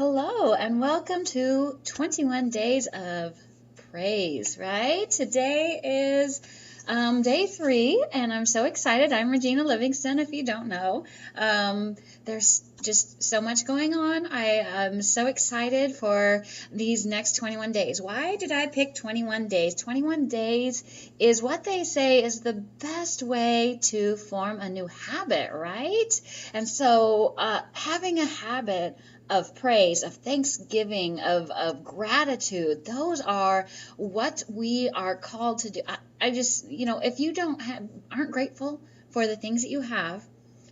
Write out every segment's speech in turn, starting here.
Hello, and welcome to 21 Days of Praise, right? Today is day 3, and I'm so excited. I'm Regina Livingston, if you don't know. There's just so much going on. I am so excited for these next 21 days. Why did I pick 21 days? 21 days is what they say is the best way to form a new habit, right? And so having a habit of praise, of thanksgiving, of gratitude, those are what we are called to do. I just, if you aren't grateful for the things that you have,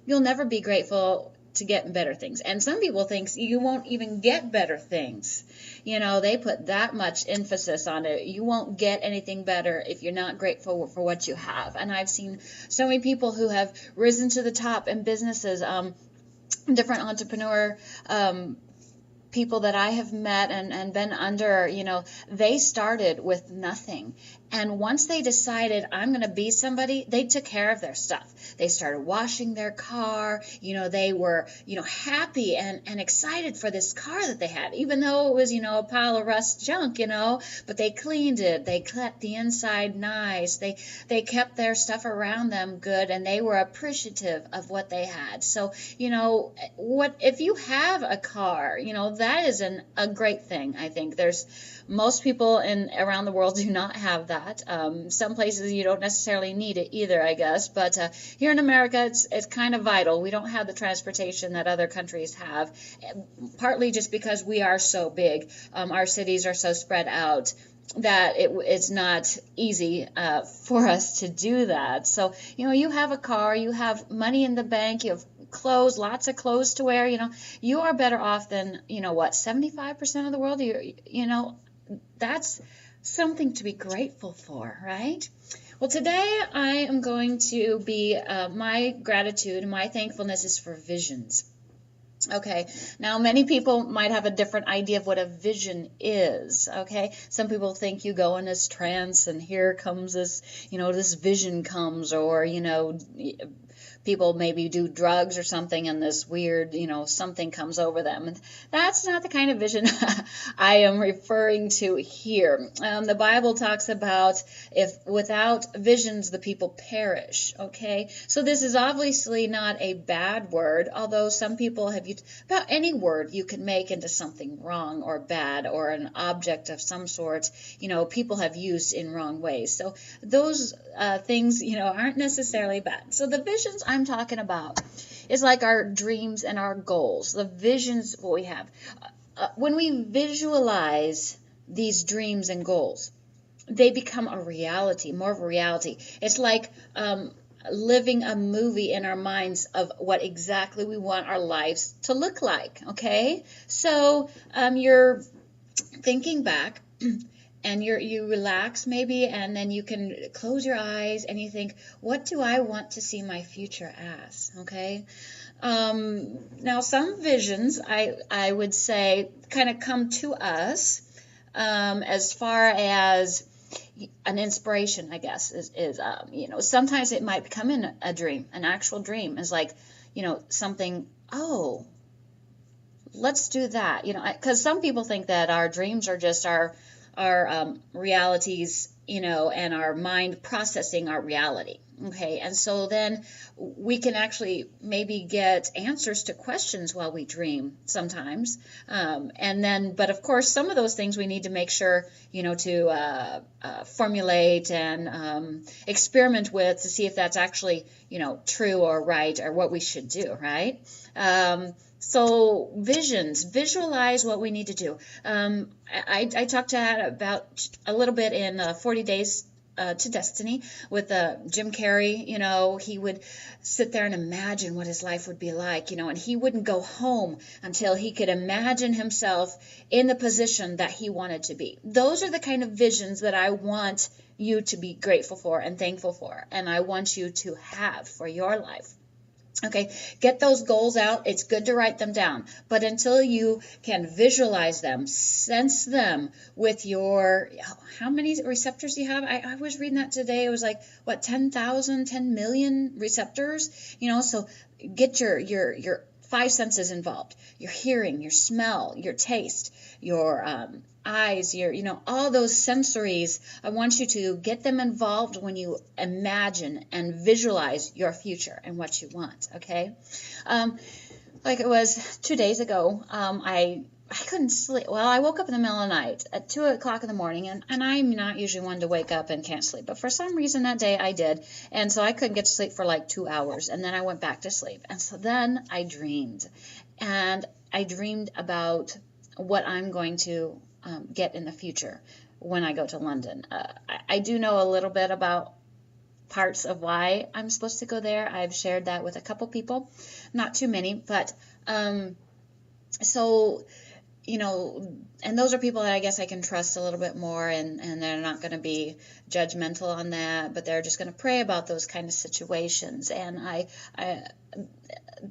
you'll never be grateful to get better things. And some people think you won't even get better things. They put that much emphasis on it. You won't get anything better if you're not grateful for what you have. And I've seen so many people who have risen to the top in businesses, different entrepreneur people that I have met and been under, they started with nothing. And once they decided, I'm going to be somebody, they took care of their stuff. They started washing their car. They were, happy and excited for this car that they had, even though it was, a pile of rust junk, but they cleaned it. They kept the inside nice. They kept their stuff around them good, and they were appreciative of what they had. So, if you have a car, that is a great thing. I think most people around the world do not have that. Some places you don't necessarily need it either, I guess. But here in America, it's kind of vital. We don't have the transportation that other countries have, partly just because we are so big. Our cities are so spread out that it's not easy for us to do that. So, you have a car, you have money in the bank, you have clothes, lots of clothes to wear, you are better off than, 75% of the world. That's something to be grateful for, right? Well, today I am going to be, my gratitude and my thankfulness is for visions. Okay, now many people might have a different idea of what a vision is, okay? Some people think you go in this trance and here comes this, this vision comes, or, people maybe do drugs or something and this weird, something comes over them. And that's not the kind of vision I am referring to here. The Bible talks about if without visions, the people perish, okay? So this is obviously not a bad word, although some people have used about any word you can make into something wrong or bad or an object of some sort, people have used in wrong ways. So those things, aren't necessarily bad. So the visions I'm talking about is like our dreams and our goals, the visions what we have. When we visualize these dreams and goals, they become a reality, more of a reality. It's like living a movie in our minds of what exactly we want our lives to look like, okay? So you're thinking back and you relax maybe, and then you can close your eyes and you think, what do I want to see my future as, okay? Now, some visions, I would say, kind of come to us as far as an inspiration, I guess, is sometimes it might come in a dream, an actual dream is like, something, oh, let's do that, because some people think that our dreams are just our realities, and our mind processing our reality. Okay, and so then we can actually maybe get answers to questions while we dream sometimes. But of course, some of those things we need to make sure, to formulate and experiment with to see if that's actually, true or right or what we should do, right? So visions, visualize what we need to do. I talked about a little bit in 40 Days to Destiny with Jim Carrey. He would sit there and imagine what his life would be like, and he wouldn't go home until he could imagine himself in the position that he wanted to be. Those are the kind of visions that I want you to be grateful for and thankful for, and I want you to have for your life. Okay, get those goals out. It's good to write them down, but until you can visualize them, sense them with your, how many receptors do you have? I was reading that today. It was like, 10 million receptors, so get your 5 senses involved: your hearing, your smell, your taste, your eyes, your, all those sensories. I want you to get them involved when you imagine and visualize your future and what you want. Okay. Like it was 2 days ago, I couldn't sleep. Well, I woke up in the middle of the night at 2 o'clock in the morning, and I'm not usually one to wake up and can't sleep. But for some reason that day I did, and so I couldn't get to sleep for like 2 hours, and then I went back to sleep. And so then I dreamed, and I dreamed about what I'm going to get in the future when I go to London. I do know a little bit about parts of why I'm supposed to go there. I've shared that with a couple people, not too many, but so... and those are people that I guess I can trust a little bit more, and they're not going to be judgmental on that, but they're just going to pray about those kind of situations. And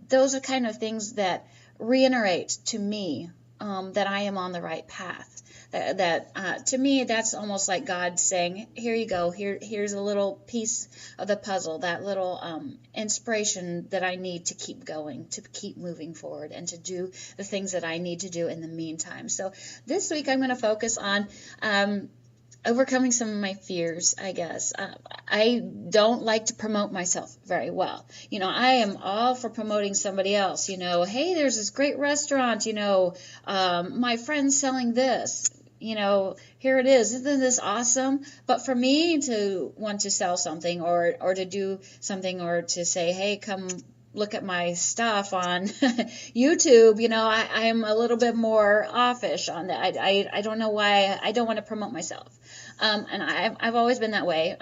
those are kind of things that reiterate to me that I am on the right path. That to me, that's almost like God saying, here you go, here's a little piece of the puzzle, that little inspiration that I need to keep going, to keep moving forward, and to do the things that I need to do in the meantime. So this week I'm going to focus on overcoming some of my fears, I guess. I don't like to promote myself very well. I am all for promoting somebody else. Hey, there's this great restaurant, my friend's selling this. Here it is. Isn't this awesome? But for me to want to sell something or to do something or to say, hey, come look at my stuff on YouTube, I'm a little bit more offish on that. I don't know why. I don't want to promote myself. And I've always been that way.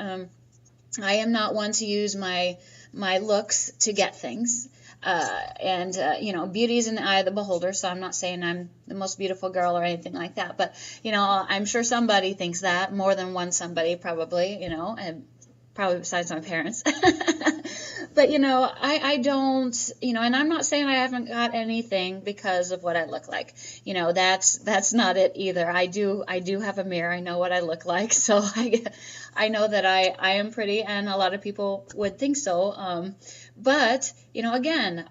I am not one to use my looks to get things. Beauty is in the eye of the beholder, so I'm not saying I'm the most beautiful girl or anything like that, but, I'm sure somebody thinks that, more than one somebody probably, and probably besides my parents. But, I don't, and I'm not saying I haven't got anything because of what I look like. That's not it either. I do have a mirror. I know what I look like. So I know that I am pretty, and a lot of people would think so. But, again,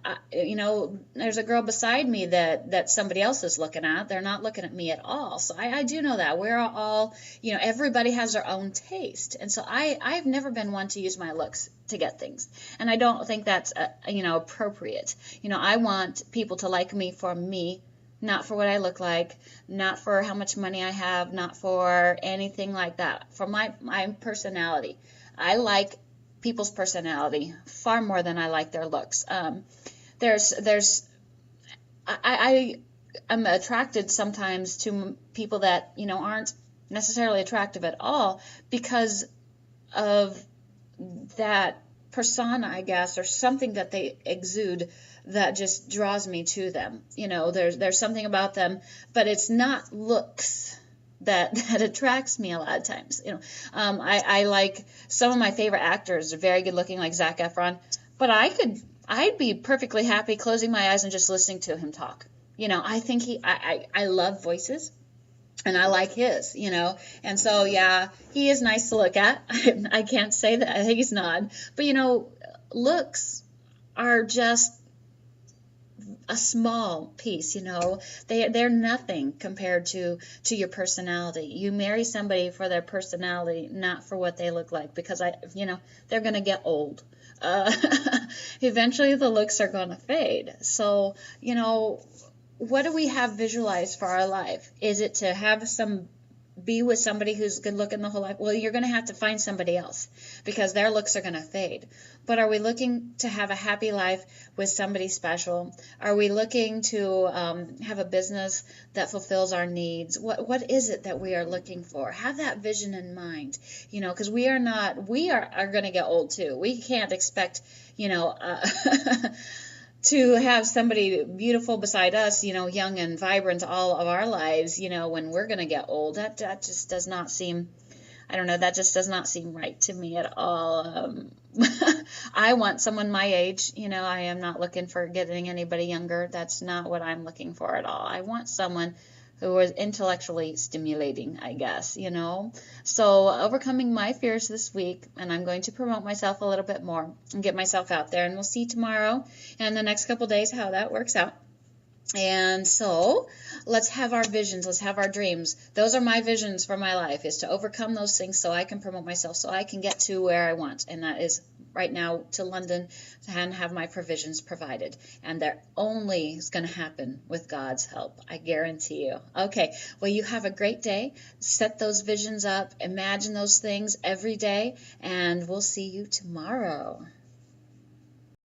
there's a girl beside me that somebody else is looking at. They're not looking at me at all. So I do know that. We're all, everybody has their own taste. And so I've never been one to use my looks to get things. And I don't think that's, appropriate. I want people to like me for me, not for what I look like, not for how much money I have, not for anything like that. For my personality. I like people's personality far more than I like their looks. I am attracted sometimes to people that, aren't necessarily attractive at all because of that persona, I guess, or something that they exude that just draws me to them. There's something about them, but it's not looks that attracts me a lot of times. I like some of my favorite actors are very good looking, like Zac Efron, but I'd be perfectly happy closing my eyes and just listening to him talk. I think I love voices, and I like his, and so, yeah, he is nice to look at. I can't say that he's not, but, looks are just a small piece, they're nothing compared to your personality. You marry somebody for their personality, not for what they look like, because they're going to get old. Eventually the looks are going to fade. So, what do we have visualized for our life? Is it to be with somebody who's good looking the whole life? Well, you're going to have to find somebody else because their looks are going to fade. But are we looking to have a happy life with somebody special? Are we looking to have a business that fulfills our needs? What is it that we are looking for? Have that vision in mind, because we are going to get old too. We can't expect, to have somebody beautiful beside us, young and vibrant all of our lives, when we're going to get old. That just does not seem, I don't know, that just does not seem right to me at all. I want someone my age. I am not looking for getting anybody younger. That's not what I'm looking for at all. I want someone who was intellectually stimulating, I guess, So overcoming my fears this week, and I'm going to promote myself a little bit more and get myself out there, and we'll see tomorrow and the next couple days how that works out. And so let's have our visions. Let's have our dreams. Those are my visions for my life, is to overcome those things so I can promote myself, so I can get to where I want. And that is right now to London and have my provisions provided. And they're only going to happen with God's help. I guarantee you. Okay. Well, you have a great day. Set those visions up. Imagine those things every day. And we'll see you tomorrow.